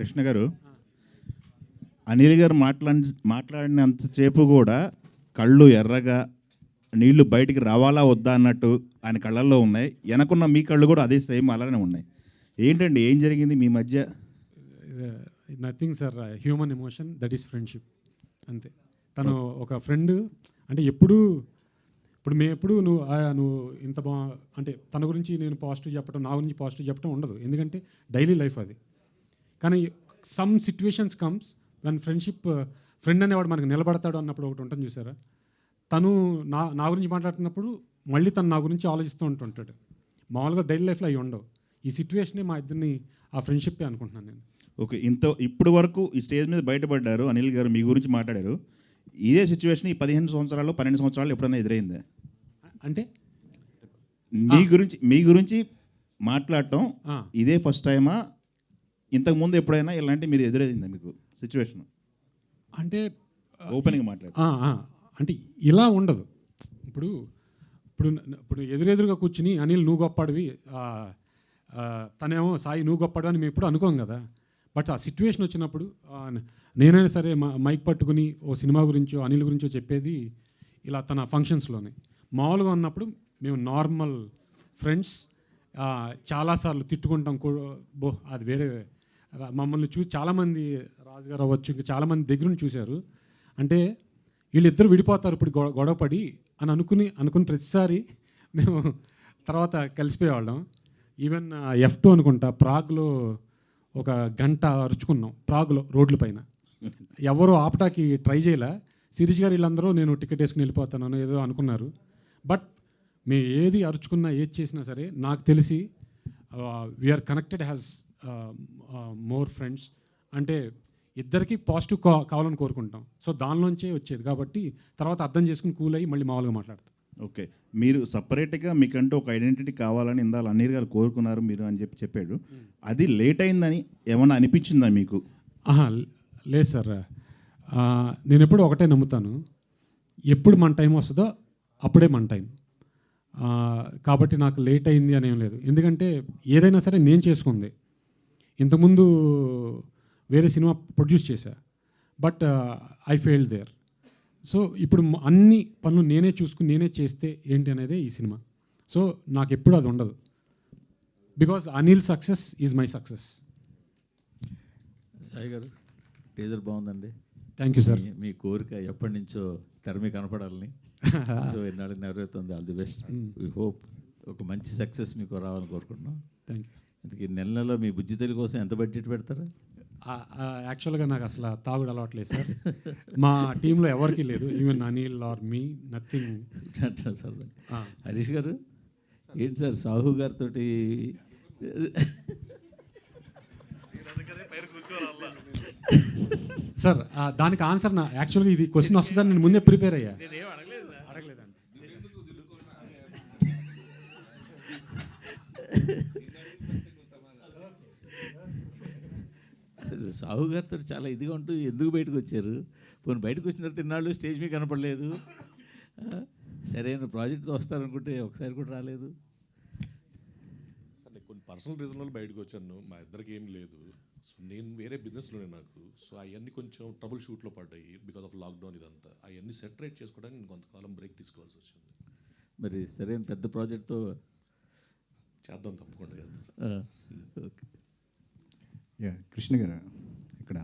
కృష్ణ గారు, అనిల్ గారు మాట్లాడినంతసేపు కూడా కళ్ళు ఎర్రగా నీళ్లు బయటికి రావాలా వద్దా అన్నట్టు ఆయన కళ్ళల్లో ఉన్నాయి. వెనకున్న మీ కళ్ళు కూడా అదే సేమ్ అలానే ఉన్నాయి. ఏంటండి, ఏం జరిగింది మీ మధ్య? Nothing sir, human emotion, that is friendship, అంతే. తను ఒక ఫ్రెండ్ అంటే ఇప్పుడు మేము ఎప్పుడు నువ్వు ఇంత అంటే తన గురించి నేను పాజిటివ్ చెప్పడం, నా గురించి పాజిటివ్ చెప్పడం ఉండదు, ఎందుకంటే డైలీ లైఫ్ అది. కానీ some situations comes when friend అనేవాడు మనకు నిలబడతాడు అన్నప్పుడు ఒకటి ఉంటుంది చూసారా. తను నా గురించి మాట్లాడుతున్నప్పుడు మళ్ళీ తను నా గురించి ఆలోచిస్తూ ఉంటుంటాడు. మామూలుగా డైలీ లైఫ్లో అవి ఉండవు. ఈ సిచ్యువేషనే మా ఇద్దరిని ఆ ఫ్రెండ్షిప్పే అనుకుంటున్నాను నేను. ఓకే, ఇప్పుడు వరకు ఈ స్టేజ్ మీద బయటపడ్డారు, అనిల్ గారు మీ గురించి మాట్లాడారు. ఇదే సిచ్యువేషన్ ఈ 15 సంవత్సరాలు 12 సంవత్సరాలు ఎప్పుడైనా ఎదురైందా? అంటే మీ గురించి మాట్లాడటం ఇదే ఫస్ట్ టైమా? ఇంతకుముందు ఎప్పుడైనా ఇలాంటి మీరు ఎదురైందా మీకు సిచ్యువేషన్? అంటే ఓపెనింగ్ మాట్లాడు. అంటే ఇలా ఉండదు. ఇప్పుడు ఎదురెదురుగా కూర్చుని అనిల్ నువ్వు గొప్పడివి, తనేమో సాయి నువ్వు గొప్పడు అని మేము ఎప్పుడు అనుకోం కదా. బట్ ఆ సిచ్యువేషన్ వచ్చినప్పుడు నేనైనా సరే మైక్ పట్టుకుని ఓ సినిమా గురించో అనిల్ గురించో చెప్పేది ఇలా తన ఫంక్షన్స్లోనే. మామూలుగా ఉన్నప్పుడు మేము నార్మల్ ఫ్రెండ్స్, చాలాసార్లు తిట్టుకుంటాం. అది వేరే. మమ్మల్ని చూసి చాలామంది, రాజుగారు అవ్వచ్చు, ఇంకా చాలామంది దగ్గర నుంచి చూశారు. అంటే వీళ్ళిద్దరు విడిపోతారు ఇప్పుడు గొడవపడి అని అనుకుని ప్రతిసారి మేము తర్వాత కలిసిపోయేవాళ్ళం. ఈవెన్ F2 అనుకుంటా, ప్రాగ్లో ఒక గంట అరుచుకున్నాం ప్రాగ్లో రోడ్ల పైన. ఎవరు ఆపటాకి ట్రై చేయలే. శిరీష్ గారు వీళ్ళందరూ నేను టికెట్ వేసుకుని వెళ్ళిపోతాను ఏదో అనుకున్నారు. బట్ మేము ఏది అరుచుకున్నా ఏది చేసినా సరే నాకు తెలిసి we are connected has more friends. అంటే ఇద్దరికి పాజిటివ్ కావాలని కోరుకుంటాం. సో దానిలోంచే వచ్చేది కాబట్టి తర్వాత అర్థం చేసుకుని కూల్ అయ్యి మళ్ళీ మామూలుగా మాట్లాడతాం. ఓకే, మీరు సపరేట్గా మీకంటూ ఒక ఐడెంటిటీ కావాలని ఇందాక అనిల్ గారు కోరుకున్నారు మీరు అని చెప్పాడు. అది లేట్ అయిందని ఏమన్నా అనిపించిందా మీకు? లేదు సార్, నేను ఎప్పుడు ఒకటే నమ్ముతాను, ఎప్పుడు మన టైం వస్తుందో అప్పుడే మన టైం. కాబట్టి నాకు లేట్ అయింది అనేం లేదు. ఎందుకంటే ఏదైనా సరే నేను చేసుకుంది. ఇంతకుముందు వేరే సినిమా ప్రొడ్యూస్ చేశా, but I failed there. So ఇప్పుడు అన్ని పనులు నేనే చూసుకుని నేనే చేస్తే ఏంటి అనేది ఈ సినిమా. సో నాకు ఎప్పుడు అది ఉండదు, because Anil success is my success. Sai గారు, టీజర్ బాగుందండి. Thank you sir. మీ కోరిక ఎప్పటి నుంచో తెర మీద కనపడాలని. సో ఎన్నాళ్ళు నెరవేరుతుంది. All the best. We hope ఒక మంచి సక్సెస్ మీకు రావాలని కోరుకుంటున్నాం. Thank you. ఇంతకీ నెలలో మీ బుజ్జి తల్లి కోసం ఎంత బడ్జెట్ పెడతారా? యాక్చువల్గా నాకు అసలు తాగుడు అలవాట్లేదు సార్. మా టీంలో ఎవరికి లేదు, even Anil or me, nothing. Sir Harish garu ఏంటి సార్ సాహు గారితో సార్ దానికి ఆన్సర్ యాక్చువల్గా ఇది క్వశ్చన్ వస్తుందని నేను ముందే ప్రిపేర్ అయ్యా. అడగలేదండి. సాహు గారితో చాలా ఇదిగా ఉంటూ ఎందుకు బయటకు వచ్చారు? పోనీ బయటకు వచ్చిన తర్వాత తిన్నాళ్ళు స్టేజ్ మీద కనపడలేదు. సరైన ప్రాజెక్ట్తో వస్తారనుకుంటే ఒకసారి కూడా రాలేదు. కొన్ని పర్సనల్ రీజన్ వల్ల బయటకు వచ్చాను. మా ఇద్దరికి ఏం లేదు. సో నేను వేరే బిజినెస్లోనే నాకు. సో అవన్నీ కొంచెం ట్రబుల్ షూట్లో పడ్డాయి బికాస్ ఆఫ్ లాక్డౌన్. ఇదంతా అవన్నీ సెటరేట్ చేసుకోవడానికి నేను కొంతకాలం బ్రేక్ తీసుకోవాల్సి వచ్చింది. మరి సరైన పెద్ద ప్రాజెక్ట్తో చేద్దాం, తప్పకుండా చేద్దాం. ఓకే. కృష్ణ గారు, ఇక్కడ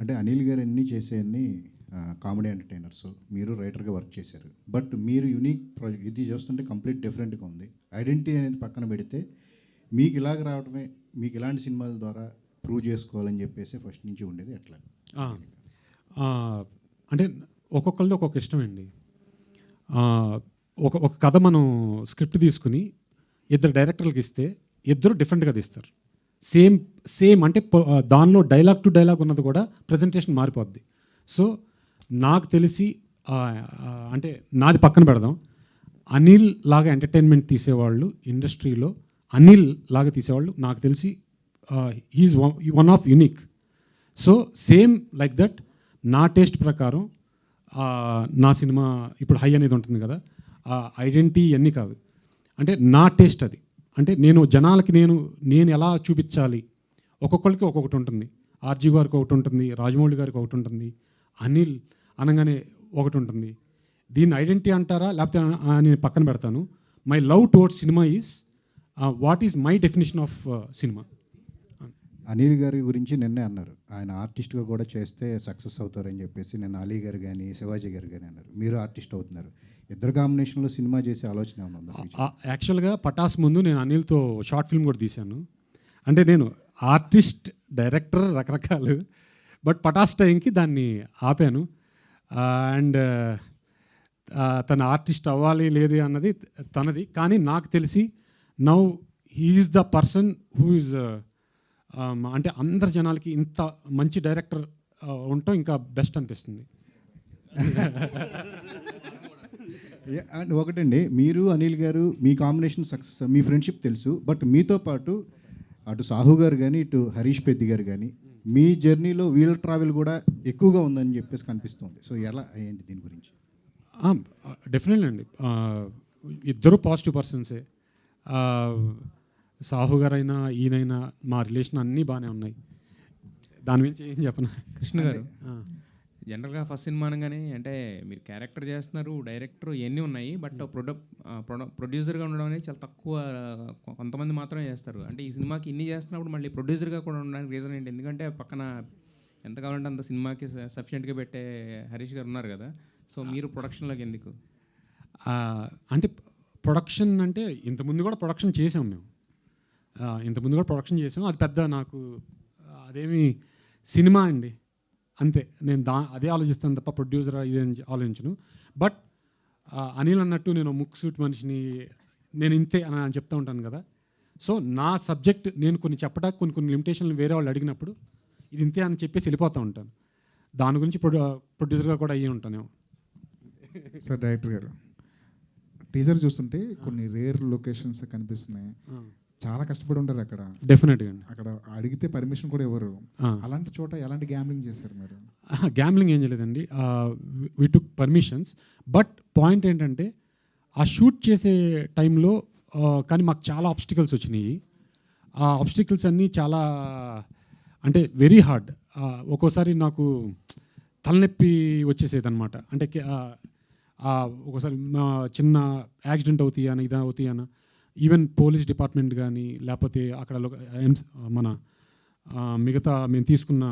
అంటే అనిల్ గారు అన్నీ చేసేవన్నీ కామెడీ ఎంటర్టైనర్స్, మీరు రైటర్గా వర్క్ చేశారు. బట్ మీరు యూనిక్ ప్రాజెక్ట్ ఇది చూస్తుంటే కంప్లీట్ డిఫరెంట్గా ఉంది. ఐడెంటిటీ అనేది పక్కన పెడితే మీకు ఇలాగ రావడమే, మీకు ఇలాంటి సినిమాల ద్వారా ప్రూవ్ చేసుకోవాలని చెప్పేసి ఫస్ట్ నుంచి ఉండేది ఎట్లా? అంటే ఒక్కొక్కరిది ఒక్కొక్క ఇష్టం అండి. ఒక కథ మనం స్క్రిప్ట్ తీసుకుని ఇద్దరు డైరెక్టర్లకు ఇస్తే ఇద్దరు డిఫరెంట్గా తీస్తారు. సేమ్ అంటే దానిలో డైలాగ్ టు డైలాగ్ ఉన్నది కూడా ప్రజెంటేషన్ మారిపోద్ది. సో నాకు తెలిసి అంటే నాది పక్కన పెడదాం, అనిల్ లాగా ఎంటర్టైన్మెంట్ తీసేవాళ్ళు ఇండస్ట్రీలో, అనిల్ లాగా తీసేవాళ్ళు నాకు తెలిసి he's one of unique. So same like that నా టేస్ట్ ప్రకారం నా సినిమా ఇప్పుడు హై అనేది ఉంటుంది కదా, ఐడెంటిటీ ఇవన్నీ కాదు, అంటే నా టేస్ట్ అది. అంటే నేను జనాలకి నేను ఎలా చూపించాలి, ఒక్కొక్కరికి ఒక్కొక్కటి ఉంటుంది. ఆర్జీ గారికి ఒకటి ఉంటుంది, రాజమౌళి గారికి ఒకటి ఉంటుంది, అనిల్ అనగానే ఒకటి ఉంటుంది. దీన్ని ఐడెంటిటీ అంటారా లేకపోతే నేను పక్కన పెడతాను. My love towards cinema is what is my definition of cinema. Anil గారి గురించి నిన్నే అన్నారు, ఆయన ఆర్టిస్ట్గా కూడా చేస్తే సక్సెస్ అవుతారని చెప్పేసి నిన్న అలీ గారు కానీ శివాజీ గారు కానీ అన్నారు. మీరు ఆర్టిస్ట్ అవుతున్నారు, ఇద్దరు కాంబినేషన్లో సినిమా చేసే ఆలోచన ఏమైనా ఉందా future? యాక్చువల్గా పటాస్ ముందు నేను అనిల్తో షార్ట్ ఫిల్మ్ కూడా తీశాను. అంటే నేను ఆర్టిస్ట్, డైరెక్టర్ రకరకాలు, బట్ పటాస్ టైంకి దాన్ని ఆపాను. అండ్ తన ఆర్టిస్ట్ అవ్వాలి లేదు అన్నది తనది. కానీ నాకు తెలిసి now he's the person who is అంటే అందరి జనాలకి ఇంత మంచి డైరెక్టర్ ఉండటం ఇంకా బెస్ట్ అనిపిస్తుంది. అండ్ ఒకటండి, మీరు అనిల్ గారు మీ కాంబినేషన్ సక్సెస్, మీ ఫ్రెండ్షిప్ తెలుసు, బట్ మీతో పాటు అటు సాహు గారు కానీ ఇటు హరీష్ పెద్ది గారు కానీ మీ జర్నీలో వీళ్ళ ట్రావెల్ కూడా ఎక్కువగా ఉందని చెప్పేసి కనిపిస్తుంది. సో ఎలా ఏంటి దీని గురించి? డెఫినెట్లీ అండి, ఇద్దరు పాజిటివ్ పర్సన్సే. సాహు గారైనా ఈయనైనా మా రిలేషన్ అన్నీ బాగానే ఉన్నాయి. దాని గురించి ఏం చెప్పను. కృష్ణ గారు, జనరల్గా ఫస్ట్ సినిమా అనగానే అంటే మీరు క్యారెక్టర్ చేస్తున్నారు, డైరెక్టర్ ఇవన్నీ ఉన్నాయి, బట్ ప్రొడ్యూసర్గా ఉండడం అనేది చాలా తక్కువ, కొంతమంది మాత్రమే చేస్తారు. అంటే ఈ సినిమాకి ఇన్ని చేస్తున్నప్పుడు మళ్ళీ ప్రొడ్యూసర్గా కూడా ఉండడానికి రీజన్ ఏంటి? ఎందుకంటే పక్కన ఎంత కావాలంటే అంత సినిమాకి సఫిషియెంట్గా పెట్టే హరీష్ గారు ఉన్నారు కదా, సో మీరు ప్రొడక్షన్లోకి ఎందుకు? అంటే ప్రొడక్షన్ అంటే ఇంతకుముందు కూడా ప్రొడక్షన్ చేసాం మేము, ఇంతకుముందు కూడా ప్రొడక్షన్ చేసాం. అది పెద్ద నాకు అదేమి సినిమా అండి అంతే. నేను అదే ఆలోచిస్తాను తప్ప ప్రొడ్యూసర్ ఇదే ఆలోచించను. బట్ అనిల్ అన్నట్టు నేను ముక్కు సూట్ మనిషిని, నేను ఇంతే అని చెప్తూ ఉంటాను కదా. సో నా సబ్జెక్ట్ నేను కొన్ని చెప్పడానికి కొన్ని లిమిటేషన్లు వేరే వాళ్ళు అడిగినప్పుడు ఇది ఇంతే అని చెప్పేసి వెళ్ళిపోతూ ఉంటాను. దాని గురించి ప్రొడ్యూసర్గా కూడా అయ్యి ఉంటాను. సార్ డైరెక్టర్ గారు, టీజర్ చూస్తుంటే కొన్ని రేర్ లొకేషన్స్ కనిపిస్తున్నాయి, చాలా కష్టపడి ఉంటారు అక్కడ. డెఫినెట్గా అండి. అక్కడ అడిగితే పర్మిషన్ కూడా ఇవ్వరు. అలాంటి చోట ఎలాంటి గ్యాంబ్లింగ్ చేస్తారు మీరు? గ్యాంబ్లింగ్ ఏం చేయలేదండి, వి టుక్ పర్మిషన్స్. బట్ పాయింట్ ఏంటంటే ఆ షూట్ చేసే టైంలో కానీ మాకు చాలా ఆబ్స్టికల్స్ వచ్చినాయి. ఆ ఆబ్స్టికల్స్ అన్నీ చాలా అంటే వెరీ హార్డ్. ఒక్కోసారి నాకు తలనొప్పి వచ్చేసేది అనమాట. అంటే ఒక్కోసారి చిన్న యాక్సిడెంట్ అవుతాయని ఇదా అవుతాయన్న, ఈవెన్ పోలీస్ డిపార్ట్మెంట్ కానీ లేకపోతే అక్కడ మన మిగతా మేము తీసుకున్న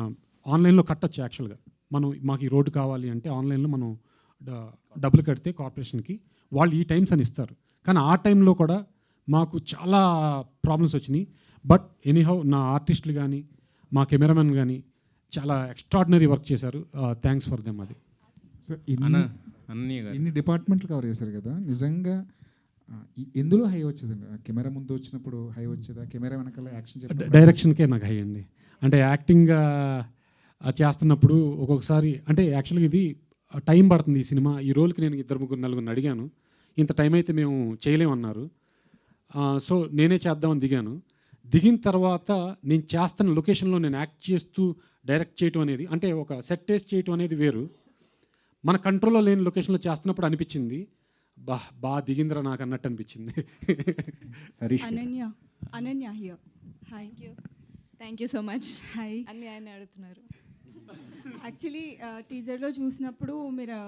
ఆన్లైన్లో కట్టచ్చు. యాక్చువల్గా మాకు ఈ రోడ్డు కావాలి అంటే ఆన్లైన్లో మనం డబ్బులు కడితే కార్పొరేషన్కి వాళ్ళు ఈ టైమ్స్ అని ఇస్తారు. కానీ ఆ టైంలో కూడా మాకు చాలా ప్రాబ్లమ్స్ వచ్చినాయి. బట్ ఎనీహౌ నా ఆర్టిస్టులు కానీ మా కెమెరామెన్ కానీ చాలా ఎక్స్ట్రాడినరీ వర్క్ చేశారు. Thanks for them. అది సార్ అన్నయ్య గారు, ఇన్ని డిపార్ట్మెంట్లు కవర్ చేశారు కదా, నిజంగా ఎందులో హై వచ్చేదండి? కెమెరా ముందు వచ్చినప్పుడు హై వచ్చేదా, కెమెరా వెనకాల యాక్షన్ డైరెక్షన్కే నాకు హై అండి. అంటే యాక్టింగ్ చేస్తున్నప్పుడు ఒక్కొక్కసారి అంటే యాక్చువల్గా ఇది టైం పడుతుంది. ఈ సినిమా ఈ రోల్కి నేను 2-3-4 అడిగాను, ఇంత టైం అయితే మేము చేయలేమన్నారు. సో నేనే చేద్దామని దిగాను. దిగిన తర్వాత నేను చేస్తున్న లొకేషన్లో నేను యాక్ట్ చేస్తూ డైరెక్ట్ చేయటం అనేది, అంటే ఒక సెట్ టేస్ట్ చేయటం అనేది వేరు. మన కంట్రోల్లో లేని లొకేషన్లో చేస్తున్నప్పుడు అనిపించింది బాగా దిగిందిరా నాకు అన్నట్టు అనిపించింది. Ananya here. Hi. Thank you so much. Hi. అన్ని ఆయన అడుగుతున్నారు. యాక్చువల్లీ టీజర్లో చూసినప్పుడు మీరు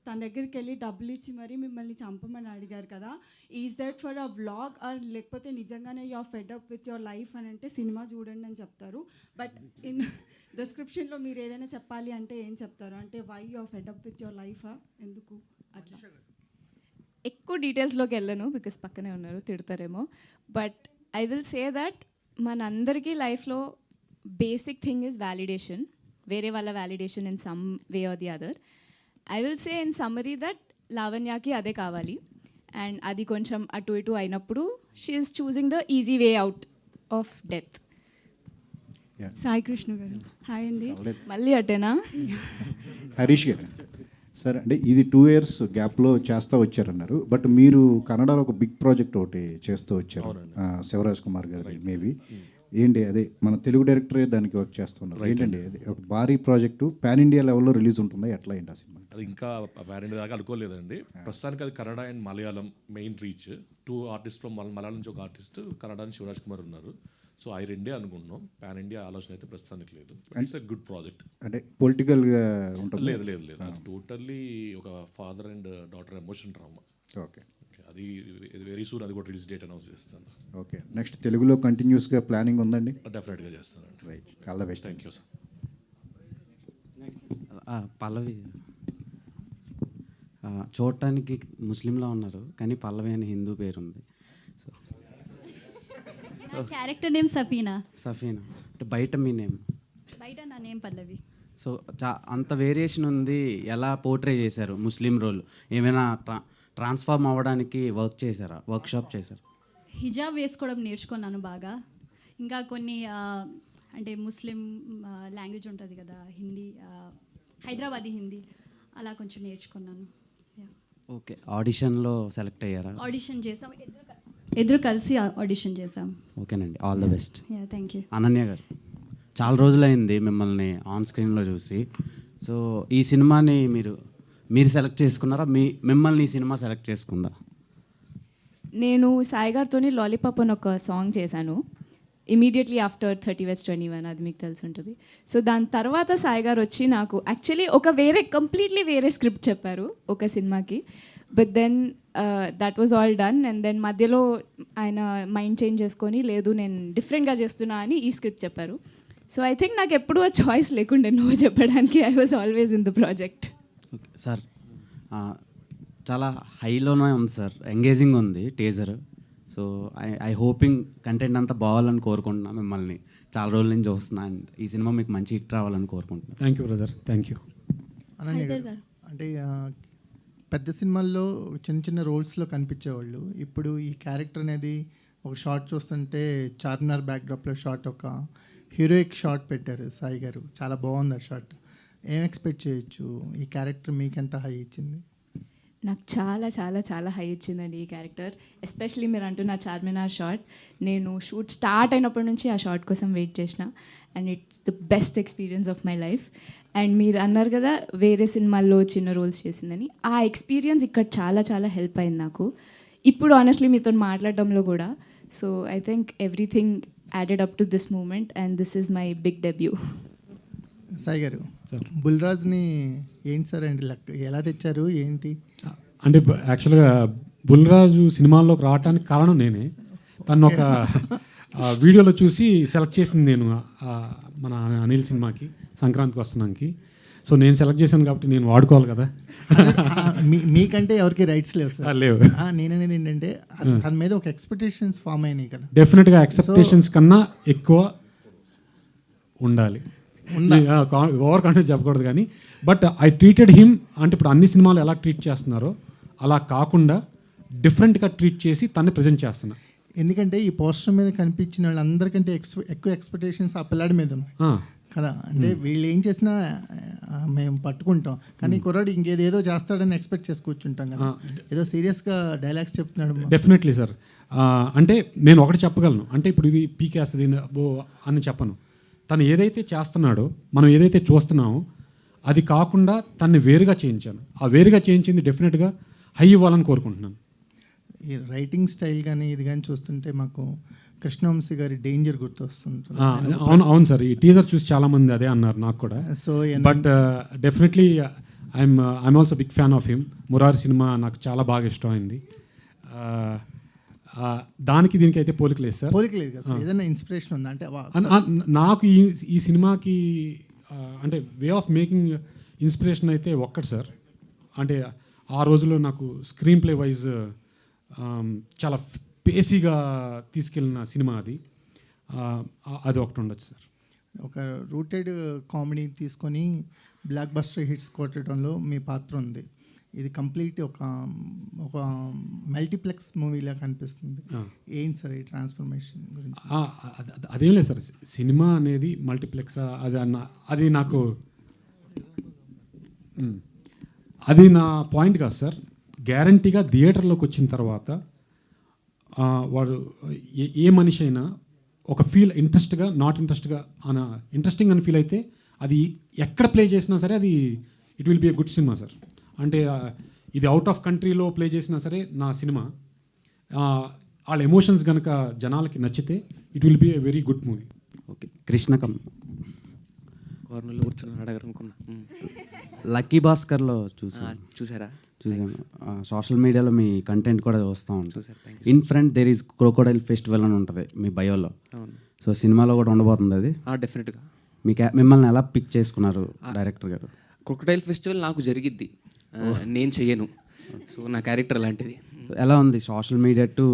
తన దగ్గరికి వెళ్ళి డబ్బులు ఇచ్చి మరీ మిమ్మల్ని చంపమని అడిగారు కదా. Is that for a vlog or లేకపోతే నిజంగానే you are fed up with your life అని అంటే సినిమా చూడండి అని చెప్తారు. బట్ ఇన్ డిస్క్రిప్షన్లో మీరు ఏదైనా చెప్పాలి అంటే ఏం చెప్తారు? అంటే why you are fed up with your లైఫా, ఎందుకు అట్లా? ఎక్కువ డీటెయిల్స్లోకి వెళ్ళను బికాస్ పక్కనే ఉన్నారు, తిడతారేమో. But I will say that మనందరికీ లైఫ్లో బేసిక్ థింగ్ ఈజ్ వ్యాలిడేషన్, వేరే వాళ్ళ validation in some way or the other. I will say in summary that లావణ్యకి అదే కావాలి. అండ్ అది కొంచెం అటు ఇటు అయినప్పుడు she is choosing the easy way out of death. Sai Krishna గారు హాయ్ అండి. మళ్ళీ అటేనా? హరీష్ గారు సార్, అంటే ఇది 2 years గ్యాప్లో చేస్తూ వచ్చారన్నారు, బట్ మీరు కన్నడలో ఒక బిగ్ ప్రాజెక్ట్ ఒకటి చేస్తూ వచ్చారు, శివరాజ్ కుమార్ గారు మేబీ. ఏంటి అదే మన తెలుగు డైరెక్టరే దానికి వర్క్ చేస్తున్నారు, ఏంటండి అది? ఒక భారీ ప్రాజెక్టు పాన్ ఇండియా లెవెల్లో రిలీజ్ ఉంటుందా, ఎట్లా ఏంటి ఆ సినిమా? అది ఇంకా పాన్ ఇండియా దాకా అనుకోలేదండి. ప్రస్తుతానికి అది Kannada and Malayalam main reach. 2 artist Malayalam నుంచి ఒక ఆర్టిస్ట్, కన్నడ నుంచి శివరాజ్ కుమార్ ఉన్నారు. సో అవి రెండే అనుకుంటున్నాం. పాన్ ఇండియా ఆలోచన అయితే ప్రస్తుతానికి లేదు. It's a good project. అంటే పొలిటికల్గా ఉంటుంది? లేదు లేదు లేదు, అది టోటల్లీ ఒక father and daughter emotion drama. Okay, అది వెరీ సూన్ అది కూడా రిలీజ్ డేట్ అనౌన్స్ చేస్తాను. ఓకే. నెక్స్ట్ తెలుగులో కంటిన్యూస్గా ప్లానింగ్ ఉందండి? డెఫినెట్గా చేస్తానండి. Right, all the best. Thank you sir. Pallavi చూడటానికి ముస్లింలా ఉన్నారు, కానీ పల్లవి అని హిందూ పేరు ఉంది. So character name Safina. Safina అంటే బయట మీ నేమ్? బయట నా నేమ్ పల్లవి. సో అంత వేరియేషన్ ఉంది, ఎలా పోర్ట్రే చేశారు ముస్లిం రోల్? ఏమైనా ట్రాన్స్ఫార్మ్ అవ్వడానికి వర్క్ చేశారా, వర్క్షాప్ చేశారా? హిజాబ్ వేసుకోవడం నేర్చుకున్నాను బాగా. ఇంకా కొన్ని అంటే ముస్లిం లాంగ్వేజ్ ఉంటుంది కదా, హిందీ, హైదరాబాదీ హిందీ, అలా కొంచెం నేర్చుకున్నాను. ఓకే, ఆడిషన్లో సెలెక్ట్ అయ్యారా? ఆడిషన్ చేసాం, ఇద్దరు కలిసి ఆడిషన్ చేసాం. ఓకేనండి, all the best. Thank you. Ananya గారు, చాలా రోజులైంది మిమ్మల్ని ఆన్ స్క్రీన్లో చూసి. సో ఈ సినిమాని మీరు సెలెక్ట్ చేసుకున్నారా, మిమ్మల్ని ఈ సినిమా సెలెక్ట్ చేసుకుందా? నేను సాయి గారితో లాలీపాప్ అని ఒక సాంగ్ చేశాను ఇమీడియట్లీ ఆఫ్టర్ 30/21, అది మీకు తెలిసి ఉంటుంది. సో దాని తర్వాత సాయి గారు వచ్చి నాకు యాక్చువల్లీ ఒక కంప్లీట్లీ వేరే స్క్రిప్ట్ చెప్పారు ఒక సినిమాకి. But then that was all done, and then మధ్యలో ఆయన మైండ్ చేంజ్ చేసుకొని లేదు నేను డిఫరెంట్గా చేస్తున్నా అని ఈ స్క్రిప్ట్ చెప్పారు. సో ఐ థింక్ నాకు ఎప్పుడూ ఆ చాయిస్ లేకుండే నువ్వు చెప్పడానికి. I was always in the project. Okay sir, చాలా హైలోనే ఉంది సార్, ఎంగేజింగ్ ఉంది teaser. So I hoping content అంతా బాగాలని కోరుకుంటున్నా. మిమ్మల్ని చాలా రోజుల నుంచి చూస్తున్నా, అండ్ ఈ సినిమా మీకు మంచి హిట్ రావాలని కోరుకుంటున్నాను. Thank you brother, thank you. Ananya గారు, అంటే పెద్ద సినిమాల్లో చిన్న చిన్న రోల్స్లో కనిపించేవాళ్ళు, ఇప్పుడు ఈ క్యారెక్టర్ అనేది ఒక షార్ట్ చూస్తుంటే చార్మినార్ బ్యాక్డ్రాప్లో షార్ట్, ఒక హీరోయిక్ షార్ట్ పెట్టారు సాయి గారు, చాలా బాగుంది ఆ షార్ట్. ఏం ఎక్స్పెక్ట్ చేయొచ్చు? ఈ క్యారెక్టర్ మీకు ఎంత హై ఇచ్చింది? నాకు చాలా చాలా చాలా హై ఇచ్చిందండి ఈ క్యారెక్టర్. ఎస్పెషలీ మీరు అంటున్న చార్మినార్ షార్ట్, నేను షూట్ స్టార్ట్ అయినప్పటి నుంచి ఆ షార్ట్ కోసం వెయిట్ చేసిన, and it's the best experience of my life. And మీరు అన్నారు కదా వేరే సినిమాల్లో చిన్న రోల్స్ చేసిందని, ఆ ఎక్స్పీరియన్స్ ఇక్కడ చాలా చాలా హెల్ప్ అయింది నాకు ఇప్పుడు ఆనెస్ట్లీ మీతో మాట్లాడడంలో కూడా. So I think everything added up to this moment, and this is my big debut. Sai garu, బుల్రాజ్ని ఏంటి సార్ అండి ఎలా తెచ్చారు ఏంటి? అంటే యాక్చువల్గా బుల్రాజు సినిమాల్లోకి రావడానికి కారణం నేనే. తను ఒక వీడియోలో చూసి సెలెక్ట్ చేసింది నేను మన అనిల్ సినిమాకి, సంక్రాంతికి వస్తున్నానికి. సో నేను సెలెక్ట్ చేశాను కాబట్టి నేను వాడుకోవాలి కదా. మీకంటే ఎవరికి రైట్స్ లేవు సార్? లేవు. నేననేది ఏంటంటే తన మీద ఒక ఎక్స్పెక్టేషన్స్ ఫామ్ అయినాయి కదా. డెఫినెట్గా ఎక్స్పెక్టేషన్స్ కన్నా ఎక్కువ ఉండాలి. ఓవర్ కాన్ఫిడెన్స్ చెప్పకూడదు కానీ, బట్ ఐ ట్రీటెడ్ హిమ్ అంటే ఇప్పుడు అన్ని సినిమాలు ఎలా ట్రీట్ చేస్తున్నారో అలా కాకుండా డిఫరెంట్గా ట్రీట్ చేసి తన్ని ప్రజెంట్ చేస్తున్నా. ఎందుకంటే ఈ పోస్టర్ మీద కనిపించిన వాళ్ళందరికంటే ఎక్కువ ఎక్స్పెక్టేషన్స్ ఆ పిల్లాడి మీద ఉన్నాయి కదా. అంటే వీళ్ళు ఏం చేసినా మేము పట్టుకుంటాం, కానీ కుర్రాడు ఇంకేదేదో చేస్తాడని ఎక్స్పెక్ట్ చేసి కూర్చుంటాం కదా. ఏదో సీరియస్గా డైలాగ్స్ చెప్తున్నాడు. Definitely sir. అంటే నేను ఒకటి చెప్పగలను, అంటే ఇప్పుడు ఇది పీకేస్తుంది అని చెప్పను. తను ఏదైతే చేస్తున్నాడో, మనం ఏదైతే చూస్తున్నామో అది కాకుండా తన్ని వేరుగా చేయించాను. ఆ వేరుగా చేయించింది డెఫినెట్గా హై ఇవ్వాలని కోరుకుంటున్నాను. ఈ రైటింగ్ స్టైల్ కానీ ఇది కానీ చూస్తుంటే మాకు కృష్ణవంశీ గారి డేంజర్ గుర్తొస్తుంది. అవును సార్, ఈ టీజర్ చూసి చాలామంది అదే అన్నారు నాకు కూడా. So but definitely I'm also big fan of him. Murari సినిమా నాకు చాలా బాగా ఇష్టమైంది. దానికి దీనికి అయితే పోలిక లేదు సార్. పోలిక లేదు కదా, ఏదైనా ఇన్స్పిరేషన్ ఉందా? అంటే నాకు ఈ సినిమాకి అంటే వే ఆఫ్ మేకింగ్ ఇన్స్పిరేషన్ అయితే ఒక్కటి సార్. అంటే ఆ రోజుల్లో నాకు స్క్రీన్ ప్లే వైజ్ చాలా పేసీగా తీసుకెళ్ళిన సినిమా అది ఒకటి ఉండొచ్చు సార్. ఒక రూటెడ్ కామెడీ తీసుకొని బ్లాక్ బస్టర్ హిట్స్ కొట్టడంలో మీ పాత్ర ఉంది. ఇది కంప్లీట్ ఒక మల్టీప్లెక్స్ మూవీలా కనిపిస్తుంది. ఏంటి సార్ ఈ ట్రాన్స్ఫర్మేషన్ గురించి? అదేం లేదు సార్, సినిమా అనేది మల్టీప్లెక్స్ అది నాకు అది నా పాయింట్ కాదు సార్. గ్యారంటీగా థియేటర్లోకి వచ్చిన తర్వాత వాడు ఏ మనిషి అయినా ఒక ఫీల్ ఇంట్రెస్ట్గా నాట్ ఇంట్రెస్ట్గా ఇంట్రెస్టింగ్ అని ఫీల్ అయితే అది ఎక్కడ ప్లే చేసినా సరే అది it will be a good cinema sir. అంటే ఇది అవుట్ ఆఫ్ కంట్రీలో ప్లే చేసినా సరే నా సినిమా వాళ్ళ ఎమోషన్స్ కనుక జనాలకి నచ్చితే it will be a very good movie. Okay, కృష్ణకం కార్నర్లో కూర్చొని అడగరు అనుకున్నా. లక్కీ భాస్కర్లో చూసాను. చూసారా? చూసాను. సోషల్ మీడియాలో మీ కంటెంట్ కూడా చూస్తూ ఉంటాను. చూసారు, thank you. In front there is crocodile festival అని ఉంటుంది మీ బయోలో. అవును. సో సినిమాలో కూడా ఉండబోతుంది అది. డెఫినెట్గా. మిమ్మల్ని ఎలా పిక్ చేసుకున్నారు డైరెక్టర్ గారు? క్రొకడైల్ ఫెస్టివల్ నాకు జరిగిద్ది, నేను చెయ్యను. సో నా క్యారెక్టర్ అలాంటిది. ఎలా ఉంది సోషల్ మీడియా టు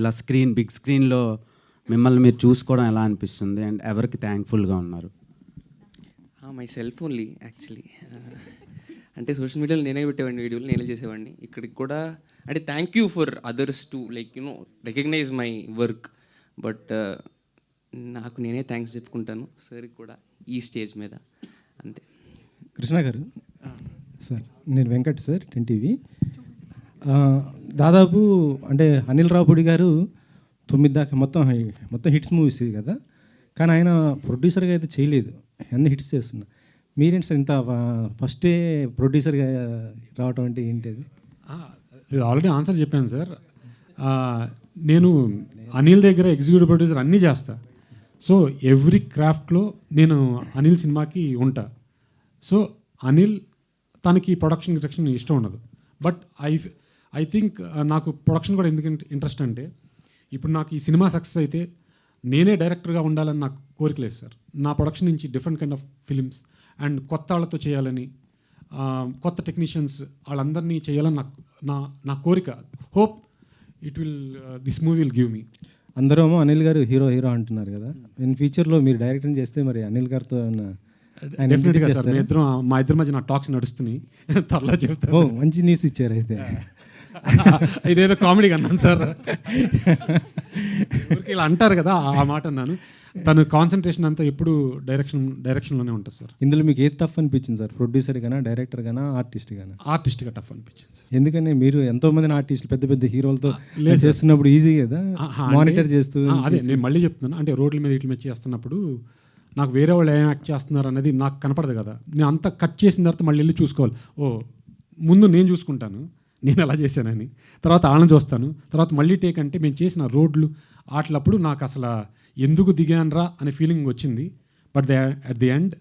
ఇలా బిగ్ స్క్రీన్లో మిమ్మల్ని మీరు చూసుకోవడం ఎలా అనిపిస్తుంది అండ్ ఎవరికి థ్యాంక్ఫుల్గా ఉన్నారు? Myself only actually. అంటే సోషల్ మీడియాలో నేనే పెట్టేవాడిని వీడియోలు, నేనే చేసేవాడిని. ఇక్కడికి కూడా అంటే thank you for others to like recognize my work. But నాకు నేనే థ్యాంక్స్ చెప్పుకుంటాను సార్కి కూడా ఈ స్టేజ్ మీద, అంతే. కృష్ణ గారు సార్, నేను వెంకట్ సార్, 10 టీవీ. దాదాపు అంటే అనిల్ రావుపూడి గారు 9 దాకా మొత్తం హిట్స్ మూవీస్ కదా, కానీ ఆయన ప్రొడ్యూసర్గా అయితే చేయలేదు, అన్ని హిట్స్ చేస్తున్నా. మీరేంటి సార్ ఇంత ఫస్టే ప్రొడ్యూసర్గా రావటం అంటే ఏంటి అది? ఇది ఆల్రెడీ ఆన్సర్ చెప్పాను సార్. నేను అనిల్ దగ్గర ఎగ్జిక్యూటివ్ ప్రొడ్యూసర్ అన్నీ చేస్తా. సో ఎవ్రీ క్రాఫ్ట్లో నేను అనిల్ సినిమాకి ఉంటా. సో అనిల్ తనకి ప్రొడక్షన్ ఇష్టం ఉండదు. బట్ ఐ థింక్ నాకు ప్రొడక్షన్ కూడా ఎందుకు ఇంట్రెస్ట్ అంటే, ఇప్పుడు నాకు ఈ సినిమా సక్సెస్ అయితే నేనే డైరెక్టర్గా ఉండాలని నాకు కోరిక లేదు సార్. నా ప్రొడక్షన్ నుంచి different kind of films and కొత్త వాళ్ళతో చేయాలని, కొత్త టెక్నీషియన్స్ వాళ్ళందరినీ చేయాలని నా కోరిక. Hope this movie will give me. అందరూ అనిల్ గారు హీరో అంటున్నారు కదా, ఇన్ ఫ్యూచర్లో మీరు డైరెక్టర్ చేస్తే మరి అనిల్ గారితో డెఫినెట్గా సార్, మా ఇద్దరి మధ్య నా టాక్స్ నడుస్తున్నాయి, త్వరలో చెప్తాను. ఓ మంచి న్యూస్ ఇచ్చారు అయితే. ఇదేదో కామెడీగా అన్నాను సార్, ఊరికి ఇలా అంటారు కదా ఆ మాట అన్నాను. తను కాన్సన్ట్రేషన్ అంతా ఎప్పుడు డైరెక్షన్లోనే ఉంటుంది సార్. ఇందులో మీకు ఏది టఫ్ అనిపించింది సార్, ప్రొడ్యూసర్ గానా, డైరెక్టర్ గానా, ఆర్టిస్ట్ గానా? ఆర్టిస్ట్గా టఫ్ అనిపించింది సార్. ఎందుకని మీరు ఎంతోమంది ఆర్టిస్టులు పెద్ద హీరోలతో చేస్తున్నప్పుడు ఈజీ కదా మానిటర్ చేస్తూ? అదే నేను మళ్ళీ చెప్తున్నాను, అంటే రోడ్ల మీద ఇట్ల మీద చేస్తున్నప్పుడు నాకు వేరే వాళ్ళు ఏం యాక్ట్ చేస్తున్నారు అనేది నాకు కనపడదు కదా. నేను అంతా కట్ చేసిన తర్వాత మళ్ళీ వెళ్ళి చూసుకోవాలి. ముందు నేను చూసుకుంటాను నేను ఎలా చేశానని, తర్వాత వాళ్ళని చూస్తాను, తర్వాత మళ్ళీ టేక్ అంటే మేము చేసిన రోడ్లు ఆటలప్పుడు నాకు అసలు ఎందుకు దిగానరా అనే ఫీలింగ్ వచ్చింది. But at the end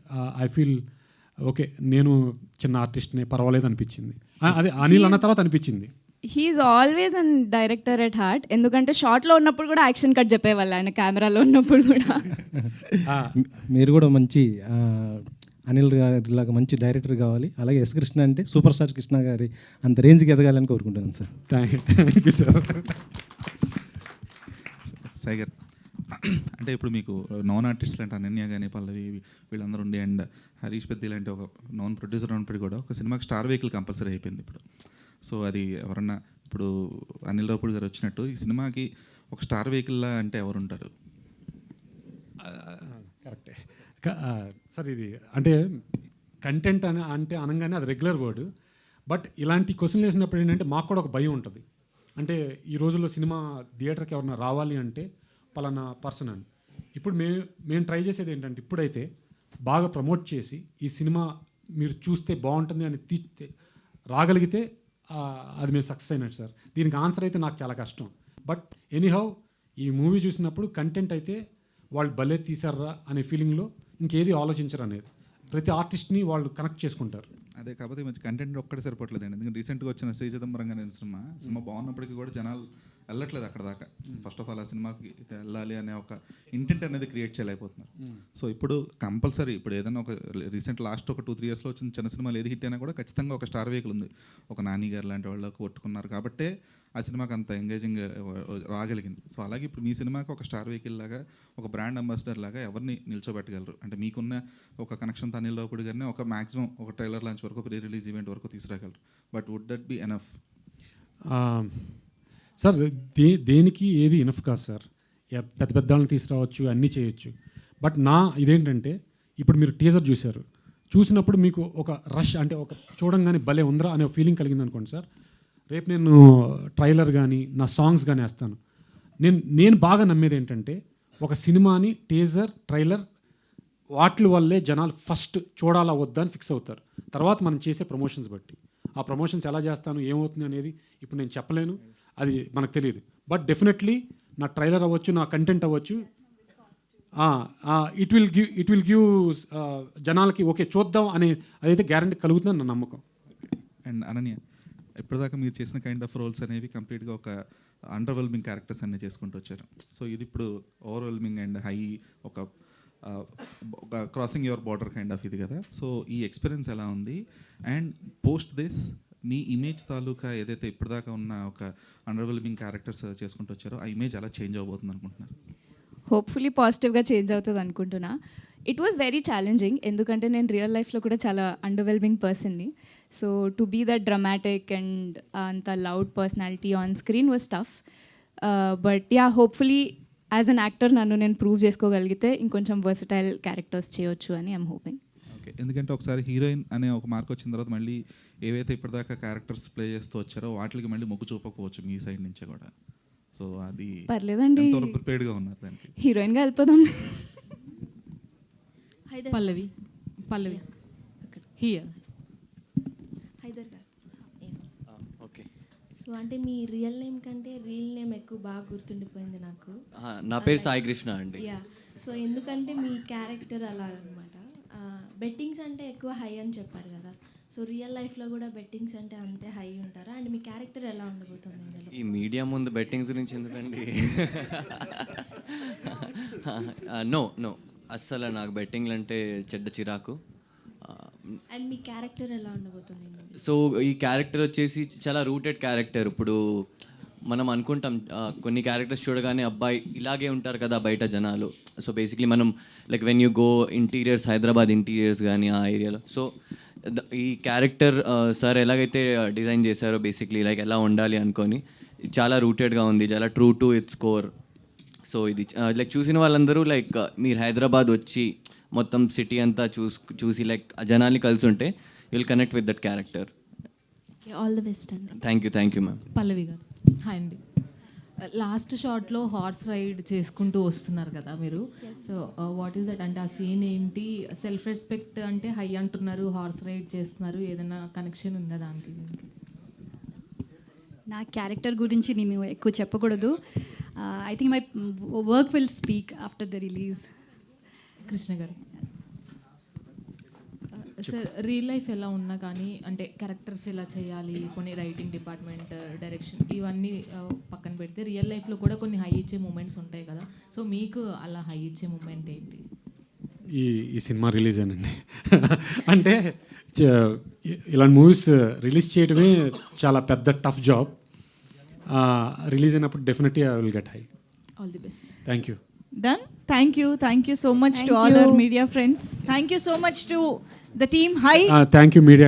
I feel okay, నేను చిన్న ఆర్టిస్ట్ని, పర్వాలేదు అనిపించింది. అదే అనిల్ అన్న తర్వాత అనిపించింది. He's always an director at heart. ఎందుకంటే షార్ట్లో ఉన్నప్పుడు కూడా యాక్షన్ కట్ చెప్పేవాళ్ళు ఆయన, కెమెరాలో ఉన్నప్పుడు కూడా. మీరు కూడా మంచి అనిల్ గారిలాగా మంచి డైరెక్టర్ కావాలి. అలాగే ఎస్ కృష్ణ అంటే సూపర్ స్టార్ కృష్ణ గారి అంత రేంజ్కి ఎదగాలని కోరుకుంటున్నాను sir. Thank you sir. Sagar, అంటే ఇప్పుడు మీకు నాన్ ఆర్టిస్టులు అంటే అనన్య కానీ, పల్లవి వీళ్ళందరూ ఉండి అండ్ హరీష్ పెద్ది లాంటి ఒక నాన్ ప్రొడ్యూసర్ ఉన్నప్పుడు కూడా ఒక సినిమాకి స్టార్ వెహికల్ కంపల్సరీ అయిపోయింది ఇప్పుడు. సో అది ఎవరన్నా ఇప్పుడు అనిల్ రావుపూడి గారు వచ్చినట్టు ఈ సినిమాకి ఒక స్టార్ వెహికల్లా అంటే ఎవరు ఉంటారు? కరెక్టే సార్. ఇది అంటే కంటెంట్ అంటే అనగానే అది రెగ్యులర్ వర్డ్. బట్ ఇలాంటి క్వశ్చన్లు వేసినప్పుడు ఏంటంటే మాకు కూడా ఒక భయం ఉంటుంది. అంటే ఈ రోజుల్లో సినిమా థియేటర్కి ఎవరైనా రావాలి అంటే పలానా పర్సన్ అని. ఇప్పుడు మేము ట్రై చేసేది ఏంటంటే, ఇప్పుడైతే బాగా ప్రమోట్ చేసి ఈ సినిమా మీరు చూస్తే బాగుంటుంది అని తీస్తే రాగలిగితే అది మేము సక్సెస్ అయినట్టు సార్. దీనికి ఆన్సర్ అయితే నాకు చాలా కష్టం. బట్ ఎనీహౌ ఈ మూవీ చూసినప్పుడు కంటెంట్ అయితే వాళ్ళు భలే తీశారా అనే ఫీలింగ్లో ఇంకేది ఆలోచించరు అనేది. ప్రతి ఆర్టిస్ట్ని వాళ్ళు కనెక్ట్ చేసుకుంటారు. అదే కాకపోతే మంచి కంటెంట్ ఒక్కటే సరిపోవట్లేదండి. ఎందుకంటే రీసెంట్గా వచ్చిన శ్రీ చిదంబరం గారి సినిమా బాగున్నప్పటికీ కూడా జనాలు వెళ్ళట్లేదు అక్కడ దాకా. ఫస్ట్ ఆఫ్ ఆల్ ఆ సినిమాకి వెళ్ళాలి అనే ఒక ఇంటెంట్ అనేది క్రియేట్ చేయలేకపోతున్నారు. సో ఇప్పుడు కంపల్సరీ ఇప్పుడు ఏదైనా ఒక రీసెంట్ లాస్ట్ ఒక 2-3 ఇయర్స్లో వచ్చిన చిన్న సినిమాలు ఏది హిట్ అయినా కూడా ఖచ్చితంగా ఒక స్టార్ వెహికల్ ఉంది. ఒక నాని గారు లాంటి వాళ్ళు కొట్టుకున్నారు కాబట్టే ఆ సినిమాకి అంత ఎంగేజింగ్ రాగలిగింది. సో అలాగే ఇప్పుడు మీ సినిమాకి ఒక స్టార్ వెహికల్ లాగా, ఒక బ్రాండ్ అంబాసిడర్ లాగా ఎవరిని నిల్చోబెట్టగలరు? అంటే మీకున్న ఒక కనెక్షన్ అనిల్ రావుపూడి గారిని ఒక మ్యాక్సిమం ఒక ట్రైలర్ లాంచ్ వరకు, ప్రీ రిలీజ్ ఈవెంట్ వరకు తీసుకురాగలరు. But would that be enough? Sir దేనికి ఏది ఇనఫ్ కాదు సార్. పెద్ద వాళ్ళని తీసుకురావచ్చు, అన్నీ చేయొచ్చు. బట్ ఇదేంటంటే, ఇప్పుడు మీరు టీజర్ చూశారు, చూసినప్పుడు మీకు ఒక రష్ అంటే ఒక చూడంగానే భలే ఉందరా అనే ఫీలింగ్ కలిగింది అనుకోండి సార్. రేపు నేను ట్రైలర్ కానీ నా సాంగ్స్ కానీ వేస్తాను. నేను బాగా నమ్మేది ఏంటంటే, ఒక సినిమాని టీజర్, ట్రైలర్ వాటి వల్లే జనాలు ఫస్ట్ చూడాలా వద్దా అని ఫిక్స్ అవుతారు. తర్వాత మనం చేసే ప్రమోషన్స్ బట్టి, ఆ ప్రమోషన్స్ ఎలా చేస్తాను ఏమవుతుంది అనేది ఇప్పుడు నేను చెప్పలేను, అది మనకు తెలియదు. బట్ డెఫినెట్లీ నా ట్రైలర్ అవ్వచ్చు, నా కంటెంట్ అవ్వచ్చు, ఇట్ విల్ గివ్ జనాలకి ఓకే చూద్దాం అనే అదైతే గ్యారంటీ కలుగుతుందని నా నమ్మకం. అండ్ అనన్య, ఇప్పటిదాకా మీరు చేసిన కైండ్ ఆఫ్ రోల్స్ అనేవి కంప్లీట్గా ఒక అండర్వెల్మింగ్ క్యారెక్టర్స్ అన్నీ చేసుకుంటూ వచ్చారు. సో ఇది ఇప్పుడు ఓవర్వెల్మింగ్ అండ్ హై ఒక crossing your border kind of ఇది కదా. సో ఈ ఎక్స్పీరియన్స్ ఎలా ఉంది? అండ్ పోస్ట్ దిస్ మీ ఇమేజ్ తాలూకా ఏదైతే ఇప్పటిదాకా ఉన్న ఒక అండర్వెల్మింగ్ క్యారెక్టర్స్ చేసుకుంటూ వచ్చారో ఆ ఇమేజ్ ఎలా చేంజ్ అవబోతుంది అనుకుంటున్నారు? హోప్ఫుల్లీ పాజిటివ్గా చేంజ్ అవుతుంది అనుకుంటున్నా. ఇట్ వాజ్ వెరీ ఛాలెంజింగ్, ఎందుకంటే నేను రియల్ లైఫ్లో కూడా చాలా అండర్వెల్మింగ్ పర్సన్ని. So to be that dramatic and అంత loud personality on screen was tough. But yeah, hopefully as an actor నన్ను నేను ప్రూవ్ చేసుకోగలిగితే ఇంకొంచెం వర్సటైల్ క్యారెక్టర్స్ చేయొచ్చు అని ఐఎమ్ హోపింగ్. ఓకే, ఎందుకంటే ఒకసారి హీరోయిన్ అనే ఒక మార్క్ వచ్చిన తర్వాత మళ్ళీ ఏవైతే ఇప్పటిదాకా క్యారెక్టర్స్ ప్లే చేస్తూ వచ్చారో వాటికి మళ్ళీ మొగ్గు చూపకపోవచ్చు మీ సైడ్ నుంచే కూడా. సో అది పర్లేదండి, ఎంతవరకు ప్రిపేర్డ్గా ఉన్నారు దానికి? హీరోయిన్గా వెళ్ళిపోదాం. పల్లవి హియర్. హైదర్ గారు, ఓకే. సో అంటే మీ రియల్ నేమ్ కంటే రియల్ నేమ్ ఎక్కువ బాగా గుర్తుండిపోయింది నాకు. నా పేరు సాయి కృష్ణ అండి. యా, సో ఎందుకంటే మీ క్యారెక్టర్ అలా అనమాట. బెట్టింగ్స్ అంటే ఎక్కువ హై అని చెప్పారు కదా, సో రియల్ లైఫ్లో కూడా బెట్టింగ్స్ అంటే అంతే హై ఉంటారా? అండ్ మీ క్యారెక్టర్ ఎలా ఉండబోతుంది ఇందులో? ఈ మీడియా ముందు బెట్టింగ్స్ గురించి ఎందుకండి? నో అస్సలు నాకు బెట్టింగ్లు అంటే చెడ్డ చిరాకు. అండ్ మీ క్యారెక్టర్ ఎలా ఉండబోతుంది? సో ఈ క్యారెక్టర్ వచ్చేసి చాలా రూటెడ్ క్యారెక్టర్. ఇప్పుడు మనం అనుకుంటాం కొన్ని క్యారెక్టర్స్ చూడగానే అబ్బాయి ఇలాగే ఉంటారు కదా బయట జనాలు. సో బేసిక్లీ మనం like when you go interiors, Hyderabad interiors కానీ ఆ ఏరియాలో, సో ఈ క్యారెక్టర్ సార్ ఎలాగైతే డిజైన్ చేశారో బేసిక్లీ లైక్ ఎలా ఉండాలి అనుకొని చాలా రూటెడ్గా ఉంది, చాలా true to it's core. So ఇది లైక్ చూసిన వాళ్ళందరూ లైక్ మీరు హైదరాబాద్ వచ్చి మొత్తం సిటీ అంతా చూసి లైక్ జనాల్ని కలిసి ఉంటే you will connect with that character. All the best అండి. Thank you ma'am. పల్లవి గారు, హాయ్ అండి. లాస్ట్ షాట్లో హార్స్ రైడ్ చేసుకుంటూ వస్తున్నారు కదా మీరు, సో వాట్ ఈస్ దట్? అంటే ఆ సీన్ ఏంటి? సెల్ఫ్ రెస్పెక్ట్ అంటే హై అంటున్నారు, హార్స్ రైడ్ చేస్తున్నారు, ఏదైనా కనెక్షన్ ఉందా దానికి? నా క్యారెక్టర్ గురించి నేను ఎక్కువ చెప్పకూడదు. I think my work will speak after the release. Krishna గారు, సార్ రియల్ లైఫ్ ఎలా ఉన్నా కానీ అంటే క్యారెక్టర్స్ ఎలా చేయాలి, కొన్ని రైటింగ్ డిపార్ట్మెంట్, డైరెక్షన్ ఇవన్నీ పక్కన పెడితే రియల్ లైఫ్లో కూడా కొన్ని హై ఇచ్చే మూమెంట్స్ ఉంటాయి కదా, సో మీకు అలా హై ఇచ్చే మూమెంట్ ఏంటి? ఈ సినిమా రిలీజ్ అనండి. అంటే ఇలాంటి మూవీస్ రిలీజ్ చేయడమే చాలా పెద్ద టఫ్ జాబ్. రిలీజ్ అయినప్పుడు definitely I will get high. All the best. Thank you. Done. Thank you so much to all our media friends. Thank you so much to the team. Hi. Thank you media.